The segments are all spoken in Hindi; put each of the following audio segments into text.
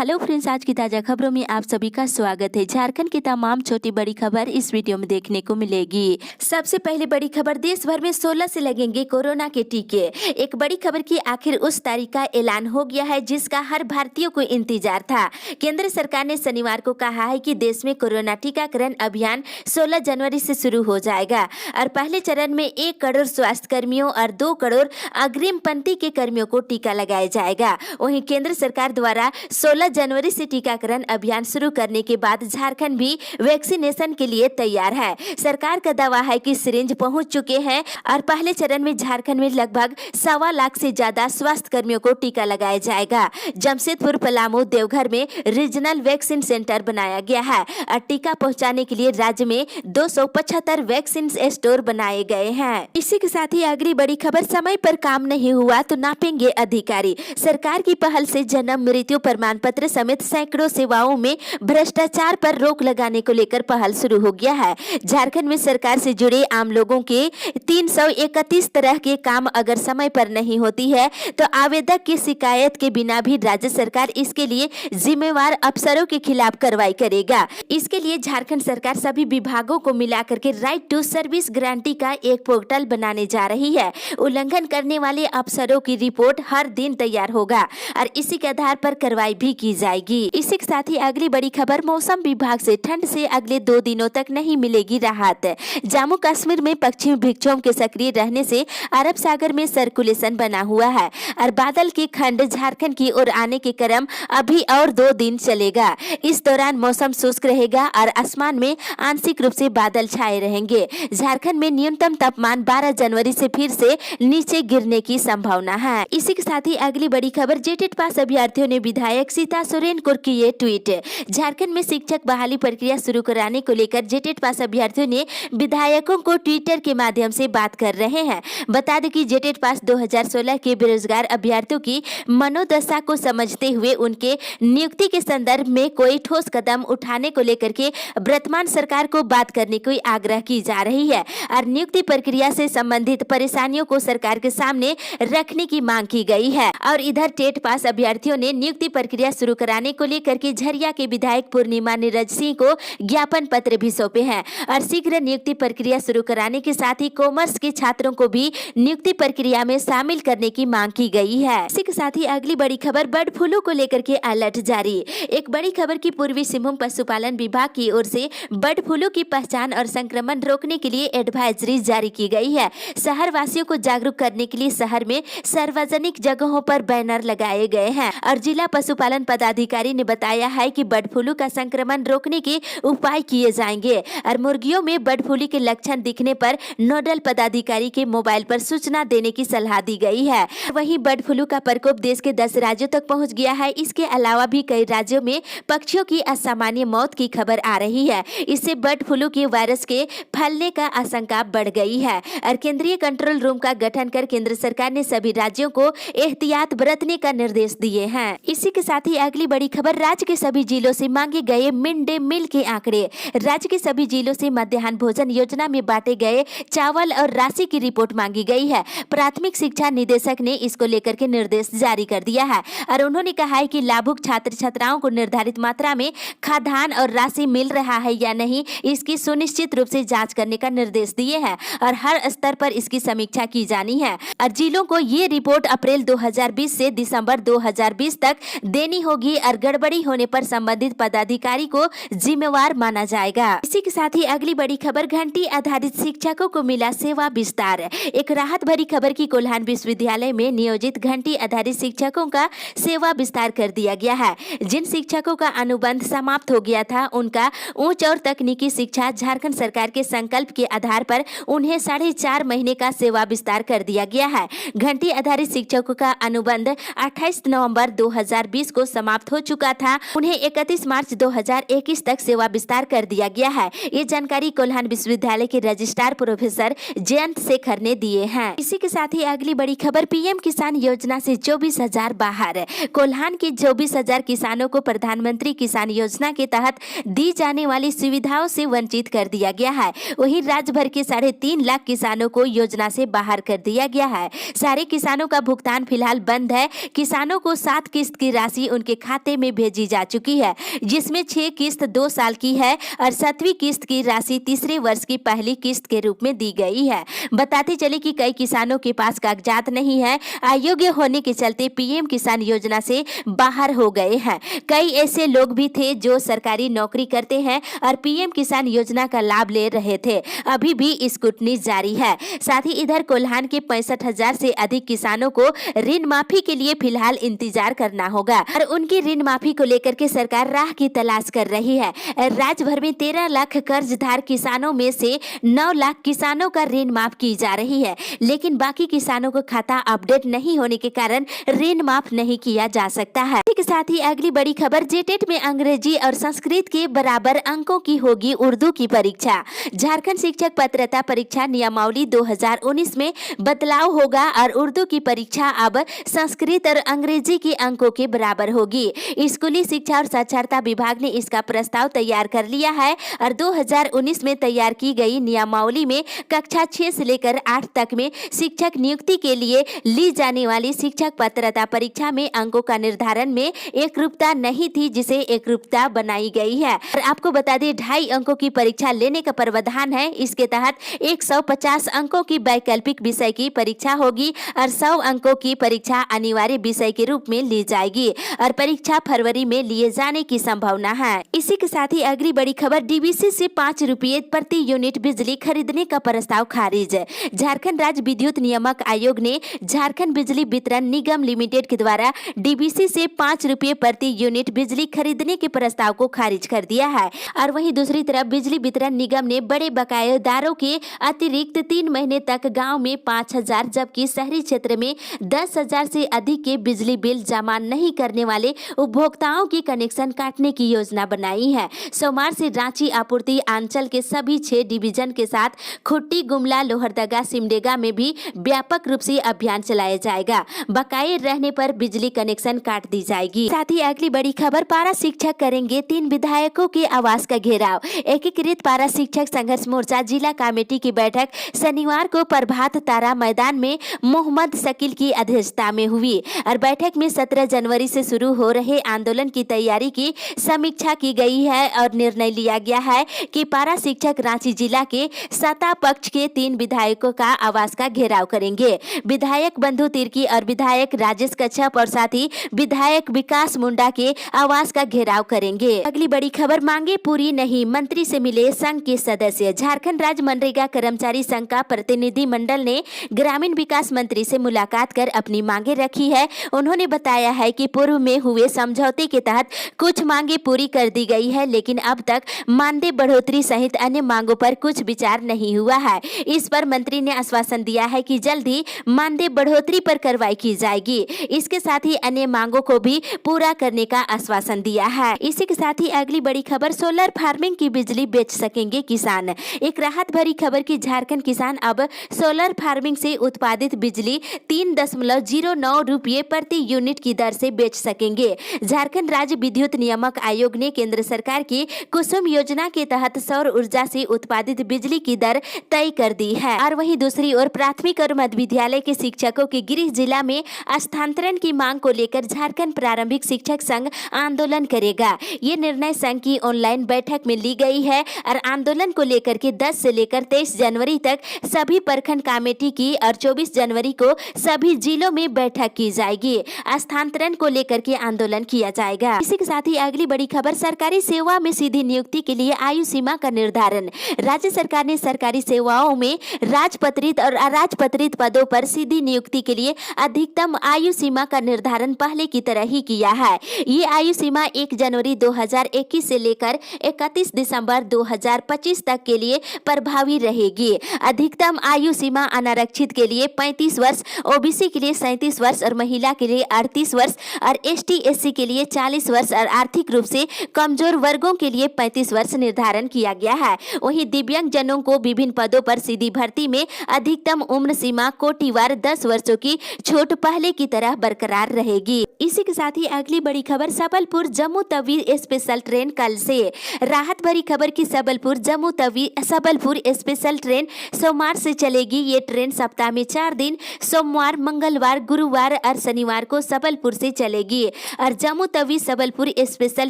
हेलो फ्रेंड्स, आज की ताज़ा खबरों में आप सभी का स्वागत है। झारखंड की तमाम छोटी बड़ी खबर इस वीडियो में देखने को मिलेगी। सबसे पहले बड़ी खबर, देश भर में 16 से लगेंगे कोरोना के टीके। एक बड़ी खबर की आखिर उस तारीख का ऐलान हो गया है जिसका हर भारतीय को इंतजार था। केंद्र सरकार ने शनिवार को कहा है कि देश में कोरोना टीकाकरण अभियान 16 जनवरी से शुरू हो जाएगा और पहले चरण में 1 करोड़ स्वास्थ्य कर्मियों और 2 करोड़ अग्रिम पंक्ति के कर्मियों को टीका लगाया जाएगा। वहीं केंद्र सरकार द्वारा 16 जनवरी से टीकाकरण अभियान शुरू करने के बाद झारखंड भी वैक्सीनेशन के लिए तैयार है। सरकार का दावा है कि सिरिंज पहुंच चुके हैं और पहले चरण में झारखंड में लगभग 1.25 लाख से ज्यादा स्वास्थ्य कर्मियों को टीका लगाया जाएगा। जमशेदपुर, पलामू, देवघर में रीजनल वैक्सीन सेंटर बनाया गया है और टीका पहुंचाने के लिए राज्य में 275 वैक्सीन स्टोर बनाए गए हैं। इसी के साथ ही अगली बड़ी खबर, समय पर काम नहीं हुआ तो नापेंगे अधिकारी। सरकार की पहल से जन्म मृत्यु प्रमाण पत्र समेत सैकड़ों सेवाओं में भ्रष्टाचार पर रोक लगाने को लेकर पहल शुरू हो गया है। झारखंड में सरकार से जुड़े आम लोगों के 331 तरह के काम अगर समय पर नहीं होती है तो आवेदक की शिकायत के बिना भी राज्य सरकार इसके लिए जिम्मेवार अफसरों के खिलाफ कार्रवाई करेगा। इसके लिए झारखंड सरकार सभी विभागों को मिलाकर के राइट टू सर्विस गारंटी का एक पोर्टल बनाने जा रही है। उल्लंघन करने वाले अफसरों की रिपोर्ट हर दिन तैयार होगा और इसी के आधार पर कार्रवाई भी की जाएगी। इसी के साथ ही अगली बड़ी खबर, मौसम विभाग से ठंड से अगले 2 दिनों तक नहीं मिलेगी राहत। जम्मू कश्मीर में पश्चिमी विक्षोभ के सक्रिय रहने से अरब सागर में सर्कुलेशन बना हुआ है और बादल की खंड झारखंड की ओर आने के क्रम अभी और 2 दिन चलेगा। इस दौरान मौसम शुष्क रहेगा और आसमान में आंशिक रूप से बादल छाए रहेंगे। झारखंड में न्यूनतम तापमान 12 जनवरी से फिर से नीचे गिरने की संभावना है। इसी के साथ ही अगली बड़ी खबर, जेटेट पास अभ्यर्थियों ने विधायक सीता सोरेन को किए ट्वीट। झारखंड में शिक्षक बहाली प्रक्रिया शुरू कराने को लेकर जेटेट पास अभ्यर्थियों ने विधायकों को ट्विटर के माध्यम से बात कर रहे हैं। बता दें कि जेटेट पास 2016 के बेरोजगार अभ्यर्थियों की मनोदशा को समझते हुए उनके नियुक्ति के संदर्भ में कोई ठोस कदम उठाने को लेकर के वर्तमान सरकार को बात करने को आग्रह की जा रही है और नियुक्ति प्रक्रिया से संबंधित परेशानियों को सरकार के सामने रखने की मांग की गई है। और इधर टेट पास अभ्यर्थियों ने नियुक्ति प्रक्रिया शुरू कराने को लेकर के झरिया के विधायक पूर्णिमा नीरज सिंह को ज्ञापन पत्र भी सौंपे हैं और शीघ्र नियुक्ति प्रक्रिया शुरू कराने के साथ ही कॉमर्स के छात्रों को भी नियुक्ति प्रक्रिया में शामिल करने की मांग की गई है। इसी के साथ ही अगली बड़ी खबर, बर्ड फ्लू को लेकर के अलर्ट जारी। एक बड़ी खबर की पूर्वी सिंहभूम पशुपालन विभाग की ओर से बर्ड फ्लू की पहचान और संक्रमण रोकने के लिए एडवाइजरी जारी की गई है। शहर वासियों को जागरूक करने के लिए शहर में सार्वजनिक जगहों पर बैनर लगाए गए हैं और जिला पशुपालन पदाधिकारी ने बताया है कि बर्ड फ्लू का संक्रमण रोकने के उपाय किए जाएंगे और मुर्गियों में बर्ड फ्लू के लक्षण दिखने पर नोडल पदाधिकारी के मोबाइल पर सूचना देने की सलाह दी गई है। वहीं बर्ड फ्लू का प्रकोप देश के 10 राज्यों तक पहुंच गया है। इसके अलावा भी कई राज्यों में पक्षियों की असामान्य मौत की खबर आ रही है। इससे बर्ड फ्लू के वायरस के फैलने का आशंका बढ़ गई है और केंद्रीय कंट्रोल रूम का गठन कर केंद्र सरकार ने सभी राज्यों को एहतियात बरतने का निर्देश दिए हैं। इसी के साथ ही अगली बड़ी खबर, राज्य के सभी जिलों से मांगे गए मिड डे मील के आंकड़े। राज्य के सभी जिलों से मध्याह्न भोजन योजना में बांटे गए चावल और राशि की रिपोर्ट मांगी गई है। प्राथमिक शिक्षा निदेशक ने इसको लेकर के निर्देश जारी कर दिया है और उन्होंने कहा है कि लाभुक छात्र छात्राओं को निर्धारित मात्रा में खाद्यान्न और राशि मिल रहा है या नहीं, इसकी सुनिश्चित रूप से जाँच करने का निर्देश दिए हैं और हर स्तर पर इसकी समीक्षा की जानी है और जिलों को ये रिपोर्ट अप्रैल 2020 से दिसंबर 2020 तक देनी होगी और गड़बड़ी होने पर संबंधित पदाधिकारी को जिम्मेवार माना जाएगा। इसी के साथ ही अगली बड़ी खबर, घंटी आधारित शिक्षकों को मिला सेवा विस्तार। एक राहत भरी खबर की कोल्हान विश्वविद्यालय में नियोजित घंटी आधारित शिक्षकों का सेवा विस्तार कर दिया गया है। जिन शिक्षकों का अनुबंध समाप्त हो गया था उनका उच्च और तकनीकी शिक्षा झारखंड सरकार के संकल्प के आधार पर उन्हें 4.5 महीने का सेवा विस्तार कर दिया गया है। घंटी आधारित शिक्षकों का अनुबंध 28 नवंबर 2020 को समाप्त हो चुका था। उन्हें 31 मार्च 2021 तक सेवा विस्तार कर दिया गया है। ये जानकारी कोल्हान विश्वविद्यालय के रजिस्ट्रार प्रोफेसर जयंत शेखर ने दिए हैं। इसी के साथ ही अगली बड़ी खबर, पीएम किसान योजना से 24,000 बाहर। कोल्हान के 24,000 किसानों को प्रधानमंत्री किसान योजना के तहत दी जाने वाली सुविधाओं से वंचित कर दिया गया है। वहीं राज्य भर के 3.5 लाख किसानों को योजना से बाहर कर दिया गया है। सारे किसानों का भुगतान फिलहाल बंद है। किसानों को 7 किस्त की राशि उनके के खाते में भेजी जा चुकी है, जिसमें 6 किस्त 2 साल की है और 7वीं किस्त की राशि तीसरे वर्ष की पहली किस्त के रूप में दी गई है। बताते चले कि कई किसानों के पास कागजात नहीं है, अयोग्य होने के चलते पीएम किसान योजना से बाहर हो गए हैं। कई ऐसे लोग भी थे जो सरकारी नौकरी करते हैं और पीएम किसान योजना का लाभ ले रहे थे। अभी भी स्क्रूटनी जारी है। साथ ही इधर कोल्हान के 65,000 से अधिक किसानों को ऋण माफी के लिए फिलहाल इंतजार करना होगा और उनकी ऋण माफी को लेकर के सरकार राह की तलाश कर रही है। राज्य भर में 13 लाख कर्जदार किसानों में से 9 लाख किसानों का ऋण माफ की जा रही है, लेकिन बाकी किसानों को खाता अपडेट नहीं होने के कारण ऋण माफ नहीं किया जा सकता है। इसी के साथ ही अगली बड़ी खबर, जेटेट में अंग्रेजी और संस्कृत के बराबर अंकों की होगी उर्दू की परीक्षा। झारखंड शिक्षक पात्रता परीक्षा नियमावली 2019 में बदलाव होगा और उर्दू की परीक्षा अब संस्कृत और अंग्रेजी के अंकों के बराबर होगी। स्कूली शिक्षा और साक्षरता विभाग ने इसका प्रस्ताव तैयार कर लिया है और 2019 में तैयार की गई नियमावली में कक्षा 6 से लेकर 8 तक में शिक्षक नियुक्ति के लिए ली जाने वाली शिक्षक पात्रता परीक्षा में अंकों का निर्धारण में एकरूपता नहीं थी, जिसे एकरूपता बनाई गई है। और आपको बता दें 2.5 अंकों की परीक्षा लेने का प्रावधान है। इसके तहत 150 अंकों की वैकल्पिक विषय की परीक्षा होगी और 100 अंकों की परीक्षा अनिवार्य विषय के रूप में ली जाएगी और परीक्षा फरवरी में लिए जाने की संभावना है। इसी के साथ ही अगली बड़ी खबर, डीवीसी से 5 रुपये प्रति यूनिट बिजली खरीदने का प्रस्ताव खारिज। झारखंड राज्य विद्युत नियामक आयोग ने झारखंड बिजली वितरण निगम लिमिटेड के द्वारा डीवीसी से 5 रुपये प्रति यूनिट बिजली खरीदने के प्रस्ताव को खारिज कर दिया है। और वहीं दूसरी तरफ बिजली वितरण निगम ने बड़े बकायेदारों के अतिरिक्त 3 महीने तक गांव में 5,000 जबकि शहरी क्षेत्र में 10,000 से अधिक के बिजली बिल जमा नहीं करने वाले उपभोक्ताओं की कनेक्शन काटने की योजना बनाई है। सोमवार से रांची आपूर्ति अंचल के सभी 6 डिवीजन के साथ खुट्टी, गुमला, लोहरदगा, सिमडेगा में भी व्यापक रूप से अभियान चलाया जाएगा। बकाये रहने पर बिजली कनेक्शन काट दी जाएगी। साथ ही अगली बड़ी खबर, पारा शिक्षक करेंगे 3 विधायकों के आवास का घेराव। एकीकृत पारा शिक्षक संघर्ष मोर्चा जिला कमेटी की बैठक शनिवार को प्रभात तारा मैदान में मोहम्मद शकील की अध्यक्षता में हुई और बैठक में 17 जनवरी से शुरू हो रहे आंदोलन की तैयारी की समीक्षा की गई है और निर्णय लिया गया है कि पारा शिक्षक रांची जिला के सत्ता पक्ष के 3 विधायकों का आवास का घेराव करेंगे। विधायक बंधु तिर्की और विधायक राजेश कच्छप और साथ ही विधायक विकास मुंडा के आवास का घेराव करेंगे। अगली बड़ी खबर, मांगे पूरी नहीं, मंत्री से मिले संघ के सदस्य। झारखंड राज्य मनरेगा कर्मचारी संघ का प्रतिनिधि मंडल ने ग्रामीण विकास मंत्री से मुलाकात कर अपनी मांगे रखी है। उन्होंने बताया है कि पूर्व में हुए समझौते के तहत कुछ मांगे पूरी कर दी गई है, लेकिन अब तक मानदेय बढ़ोतरी सहित अन्य मांगों पर कुछ विचार नहीं हुआ है। इस पर मंत्री ने आश्वासन दिया है कि जल्द ही मानदेय बढ़ोतरी पर कार्रवाई की जाएगी। इसके साथ ही अन्य मांगों को भी पूरा करने का आश्वासन दिया है। इसी के साथ ही अगली बड़ी खबर, सोलर फार्मिंग की बिजली बेच सकेंगे किसान। एक राहत भरी खबर की झारखंड किसान अब सोलर फार्मिंग से उत्पादित बिजली 3.09 रुपये प्रति यूनिट की दर से बेच सकेंगे। झारखंड राज्य विद्युत नियामक आयोग ने केंद्र सरकार की कुसुम योजना के तहत सौर ऊर्जा से उत्पादित बिजली की दर तय कर दी है। और वहीं दूसरी ओर प्राथमिक और मध्य विद्यालय के शिक्षकों के गृह जिला में स्थानांतरण की मांग को लेकर झारखंड प्रारंभिक शिक्षक संघ आंदोलन करेगा। ये निर्णय संघ की ऑनलाइन बैठक में ली गई है और आंदोलन को लेकर के 10 से लेकर 23 जनवरी तक सभी प्रखंड कमेटी की और 24 जनवरी को सभी जिलों में बैठक की जाएगी। स्थानांतरण को लेकर के आंदोलन किया जाएगा। इसी के साथ ही अगली बड़ी खबर, सरकारी सेवा में सीधी नियुक्ति के लिए आयु सीमा का निर्धारण। राज्य सरकार ने सरकारी सेवाओं में राजपत्रित और अराजपत्रित पदों पर सीधी नियुक्ति के लिए अधिकतम आयु सीमा का निर्धारण पहले की तरह ही किया है। ये आयु सीमा 1 जनवरी 2021 से लेकर 31 दिसंबर 2025 तक के लिए प्रभावी रहेगी। अधिकतम आयु सीमा अनारक्षित के लिए 35 वर्ष, ओबीसी के लिए 37 वर्ष और महिला के लिए 38 वर्ष और एसटी एससी के लिए 40 वर्ष और आर्थिक रूप से कमजोर वर्गों के लिए 35 वर्ष निर्धारण किया गया है। वहीं दिव्यांग जनों को विभिन्न पदों पर सीधी भर्ती में अधिकतम उम्र सीमा कोटिवार 10 वर्षों की छूट पहले की तरह बरकरार रहेगी। इसी के साथ ही अगली बड़ी खबर, सबलपुर जम्मू तवी स्पेशल ट्रेन कल से। राहत भरी खबर की सबलपुर जम्मू तवी सबलपुर स्पेशल ट्रेन सोमवार से चलेगी। ये ट्रेन सप्ताह में 4 दिन सोमवार, मंगलवार, गुरुवार और शनिवार को सबलपुर से चलेगी। और जम्मू तवी सबलपुर स्पेशल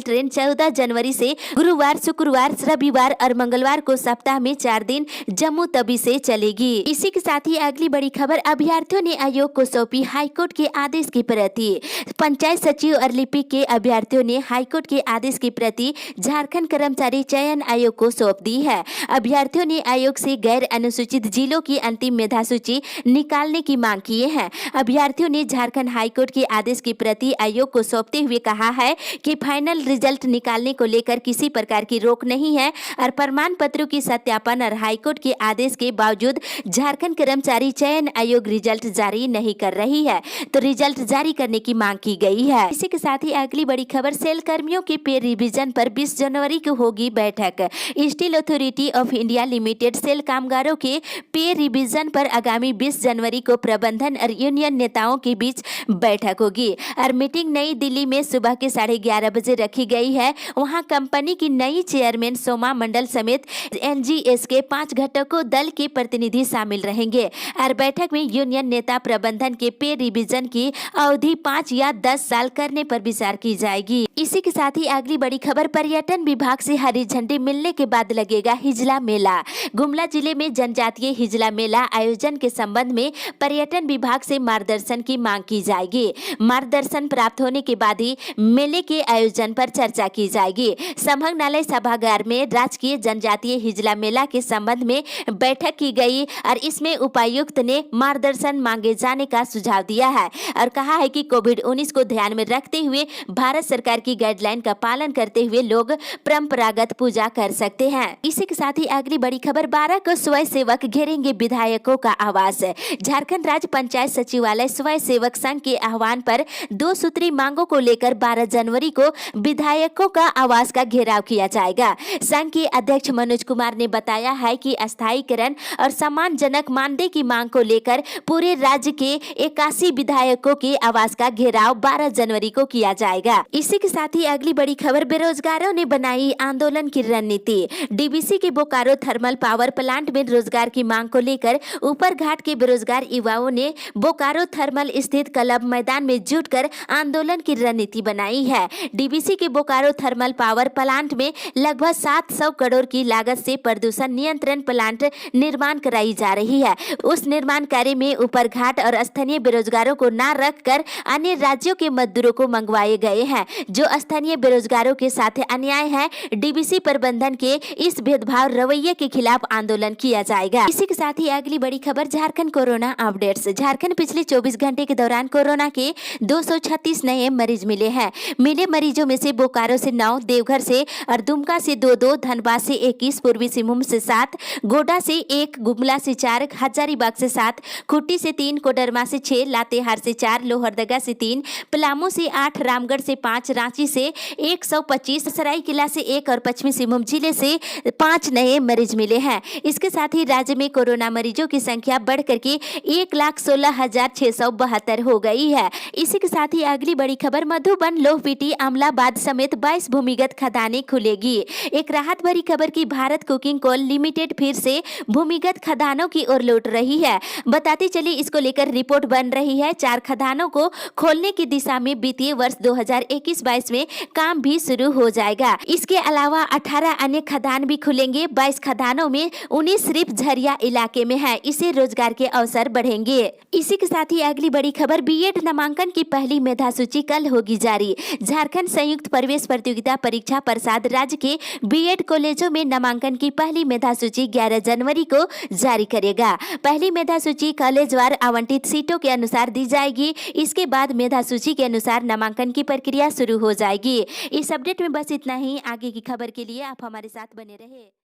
ट्रेन 14 जनवरी से गुरुवार, शुक्रवार, रविवार और मंगलवार को सप्ताह में 4 दिन जम्मू तवी से चलेगी। इसी के साथ ही अगली बड़ी खबर, अभ्यर्थियों ने आयोग को सौंपी हाईकोर्ट के आदेश की प्रति। पंचायत सचिव और लिपिक के अभ्यर्थियों ने हाईकोर्ट के आदेश की प्रति झारखंड कर्मचारी चयन आयोग को सौंप दी है। अभ्यर्थियों ने आयोग से गैर अनुसूचित जिलों की अंतिम मेधा सूची निकालने की मांग की है। अभ्यर्थियों ने झारखंड हाईकोर्ट के आदेश की प्रति आयोग को सौंपते हुए कहा है कि फाइनल रिजल्ट निकालने को लेकर किसी प्रकार की रोक नहीं है और प्रमाण पत्रों की सत्यापन और हाईकोर्ट के आदेश के बावजूद झारखंड कर्मचारी चयन आयोग रिजल्ट जारी नहीं कर रही है, तो रिजल्ट जारी करने की मांग की गई है। इसी के साथ ही अगली बड़ी खबर, सेल कर्मियों के पे रिवीजन पर 20 जनवरी को होगी बैठक। Steel Authority of India Limited SAIL कामगारों के पे रिवीजन पर आगामी 20 जनवरी को प्रबंधन और यूनियन नेताओं के बीच बैठक होगी और मीटिंग नई दिल्ली में सुबह के 11:30 बजे रखी गई है। वहां कंपनी की नई चेयरमैन सोमा मंडल समेत एनजीएस के 5 घटकों दल के प्रतिनिधि शामिल रहेंगे और बैठक में यूनियन नेता प्रबंधन के पे रिवीजन की अवधि 5 या 10 साल करने पर विचार की जाएगी। इसी के साथ ही अगली बड़ी खबर, पर्यटन विभाग से हरी झंडी मिलने के बाद लगेगा हिजला मेला। गुमला जिले में जनजातीय हिजला मेला आयोजन के संबंध में पर्यटन विभाग से मार्गदर्शन की मांग की जाएगी। मार्गदर्शन प्राप्त होने के बाद ही मेले के आयोजन पर चर्चा की जाएगी। संभागनालय सभागार में राजकीय जनजातीय हिजला मेला के संबंध में बैठक की गई और इसमें उपायुक्त ने मार्गदर्शन मांगे जाने का सुझाव दिया है और कहा है कि कोविड-19 को ध्यान में रखते हुए भारत सरकार की गाइडलाइन का पालन करते हुए लोग परंपरागत पूजा कर सकते हैं। इसी के साथ ही अगली बड़ी खबर, 12 को स्वयं सेवक घेरेंगे विधायकों का आवास। झारखंड राज्य पंचायत सचिवालय स्वयं सेवक संघ के आह्वान पर 2 सूत्री मांगों को लेकर 12 जनवरी को विधायकों का आवास का घेराव किया जाएगा। संघ के अध्यक्ष मनोज कुमार ने बताया है कि स्थायीकरण और सम्मानजनक मानदेय की मांग को लेकर पूरे राज्य के 81 विधायकों के आवास का घेराव 12 जनवरी को किया जाएगा। इसी के साथ ही अगली बड़ी खबर, बेरोजगारों ने बनाई आंदोलन की रणनीति। डीवीसी के बोकारो थर्मल पावर प्लांट में रोजगार की मांग को लेकर ऊपर घाट के बेरोजगार युवाओं ने बोकारो थर्मल स्थित क्लब मैदान में जुटकर आंदोलन की रणनीति बनाई है। डीवीसी के बोकारो थर्मल पावर प्लांट में लगभग 700 करोड़ की लागत से प्रदूषण नियंत्रण प्लांट निर्माण कराई जा रही है। उस निर्माण कार्य में ऊपर घाट और स्थानीय बेरोजगारों को न रखकर अन्य राज्यों के मजदूरों को मंगवाए गए हैं, जो स्थानीय बेरोजगारों के साथ अन्याय है। डीवीसी प्रबंधन के इस भेदभाव रवैये के खिलाफ आंदोलन किया जाएगा। इसी के साथ ही अगली बड़ी खबर, झारखंड कोरोना अपडेट्स। झारखंड पिछले 24 घंटे के दौरान कोरोना के 236 नए मरीज मिले हैं। मिले मरीजों में से बोकारो से 9, देवघर से और दुमका से 2, धनबाद से 21, पूर्वी सिंहभूम से 7, गोड्डा से 1, गुमला से 4, हजारीबाग से 7, खूंटी से 3, कोडरमा से 6, लातेहार से 4, लोहरदगा से 3, पलामू से 8, रामगढ़ से 5, रांची से 125, सरायकेला से 1 और पश्चिमी सिंहभूम जिले से 5 नए मरीज मिले हैं। इसके साथ ही राज्य में कोरोना मरीजों की संख्या बढ़ करके 1,16,672 हो गई है। इसी के साथ ही अगली बड़ी खबर, मधुबन, लोहपीटी, अमलाबाद समेत 22 भूमिगत खदानें खुलेगी। एक राहत भरी खबर की भारत कुकिंग कोल लिमिटेड फिर से भूमिगत खदानों की ओर लौट रही है। बताते चले इसको लेकर रिपोर्ट बन रही है। 4 खदानों को खोलने की दिशा में वित्तीय वर्ष 2021-22 में काम भी शुरू हो जाएगा। इसके अलावा 18 अन्य खदान भी खुलेंगे। 22 खदानों में 19 सिर्फ झरिया इलाके में है। इससे रोजगार के अवसर बढ़ेंगे। इसी के साथ ही अगली बड़ी खबर, बीएड नामांकन की पहली मेधा सूची कल होगी जारी। झारखंड संयुक्त प्रवेश प्रतियोगिता परीक्षा परिषद राज्य के बीएड कॉलेजों में नामांकन की पहली मेधा सूची 11 जनवरी को जारी करेगा। पहली मेधा सूची कॉलेजवार आवंटित सीटों के अनुसार दी जाएगी। इसके बाद मेधा सूची के अनुसार नामांकन की प्रक्रिया शुरू हो जाएगी। इस अपडेट में बस इतना ही। आगे की खबर के लिए आप हमारे साथ बने रहे।